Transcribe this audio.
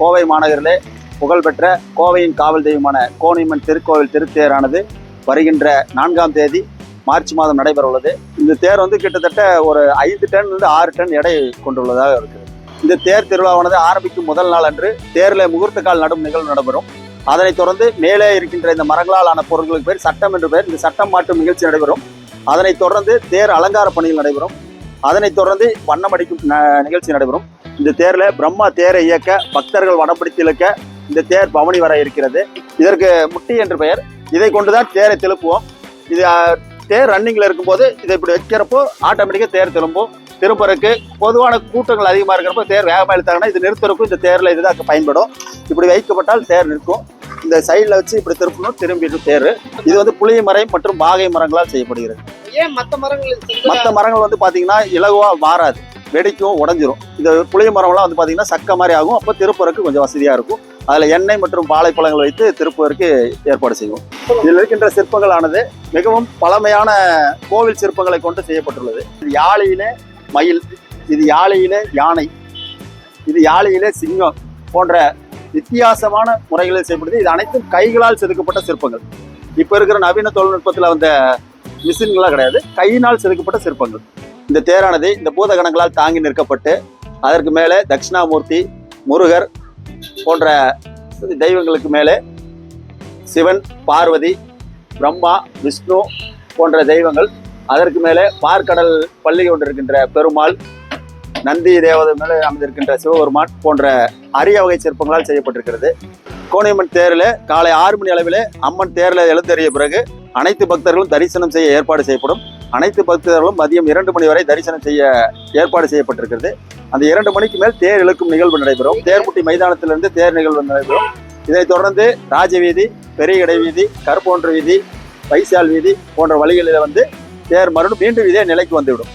கோவை மாநகரிலே புகழ்பெற்ற கோவையின் காவல் தெய்வமான கோணியம்மன் திருக்கோவில் திருத்தேரானது வருகின்ற 4ஆம் தேதி மார்ச் மாதம் நடைபெற உள்ளது. இந்த தேர் கிட்டத்தட்ட ஒரு 5 டன் 6 டன் எடை கொண்டுள்ளதாக இருக்குது. இந்த தேர் திருவிழாவானது ஆரம்பிக்கும் முதல் நாள் அன்று தேரில் முகூர்த்த கால் நடும் நிகழ்வு நடைபெறும். அதனைத் தொடர்ந்து மேலே இருக்கின்ற இந்த மரங்களால் ஆன பொருட்களுக்கு பேர் சட்டம் என்று பேர். இந்த சட்டம் மாற்றும் நிகழ்ச்சி நடைபெறும். அதனைத் தொடர்ந்து தேர் அலங்கார பணிகள் நடைபெறும். அதனைத் தொடர்ந்து வண்ணம் அடிக்கும் நிகழ்ச்சி நடைபெறும். இந்த தேரில் பிரம்மா தேரை இயக்க பக்தர்கள் வடம் பிடித்து இழுக்க இந்த தேர் பவனி வர இருக்கிறது. இதற்கு முட்டி என்று பெயர். இதை கொண்டுதான் தேரை திருப்புவோம். இது தேர் ரன்னிங்ல இருக்கும்போது இதை இப்படி வைக்கிறப்போ ஆட்டோமேட்டிக்காக தேர் திரும்பும். திருப்பறக்கு பொதுவான கூட்டங்கள் அதிகமாக இருக்கிறப்போ தேர் வேகமாக இழுத்தாங்கன்னா இது நிறுத்தறக்கும் இந்த தேரில் இதுதான் பயன்படும். இப்படி வைக்கப்பட்டால் தேர் நிற்கும். இந்த சைடில் வச்சு இப்படி திருப்பணும், திரும்பிட்டு தேர். இது புளிய மரம் மற்றும் வாகை மரங்களால் செய்யப்படுகிறது. ஏன் மற்ற மரங்கள் பார்த்தீங்கன்னா இலகுவா மாறாது, வெடிக்கும், உடஞ்சிரும். இந்த புளிய மரம்லாம் பார்த்தீங்கன்னா சக்க மாதிரி ஆகும். அப்போ திருப்பறக்கு கொஞ்சம் வசதியாக இருக்கும். அதில் எண்ணெய் மற்றும் வாழைப்பழங்கள் வைத்து திருப்புவதற்கு ஏற்பாடு செய்வோம். இதில் இருக்கின்ற சிற்பங்களானது மிகவும் பழமையான கோவில் சிற்பங்களை கொண்டு செய்யப்பட்டுள்ளது. இது யாழையிலே மயில், இது யாழையிலே யானை, இது யாழையிலே சிங்கம் போன்ற வித்தியாசமான முறைகளில் செய்யப்படுது. இது அனைத்தும் கைகளால் செதுக்கப்பட்ட சிற்பங்கள். இப்போ இருக்கிற நவீன தொழில்நுட்பத்தில் வந்த மிஷின்களாக கிடையாது, கையினால் செதுக்கப்பட்ட சிற்பங்கள். இந்த தேரானது இந்த பூதகணங்களால் தாங்கி நிற்கப்பட்டு அதற்கு மேலே தட்சிணாமூர்த்தி, முருகர் போன்ற தெய்வங்களுக்கு மேலே சிவன், பார்வதி, பிரம்மா, விஷ்ணு போன்ற தெய்வங்கள், அதற்கு மேலே பார்க்கடல் பள்ளி கொண்டிருக்கின்ற பெருமாள், நந்தி தேவதை மேலே அமைந்திருக்கின்ற சிவபெருமான் போன்ற அரிய வகை சிற்பங்களால் செய்யப்பட்டிருக்கிறது. கோணியம்மன் தேரில் காலை 6 மணி அளவில் அம்மன் தேரில் எழுந்தறிய பிறகு அனைத்து பக்தர்களும் தரிசனம் செய்ய ஏற்பாடு செய்யப்படும். அனைத்து பக்தர்களும் மதியம் 2 மணி வரை தரிசனம் செய்ய ஏற்பாடு செய்யப்பட்டிருக்கிறது. அந்த 2 மணிக்கு மேல் தேர் இழுக்கும் நிகழ்வு நடைபெறும். தேர்முட்டி மைதானத்திலிருந்து தேர் நிகழ்வு நடைபெறும். இதைத் தொடர்ந்து ராஜவீதி, பெரிய இடை வீதி, கருப்பொன்று வீதி, வைசால் வீதி போன்ற வழிகளில் தேர் மறுபடியும் மீண்டும் இதே நிலைக்கு வந்துவிடும்.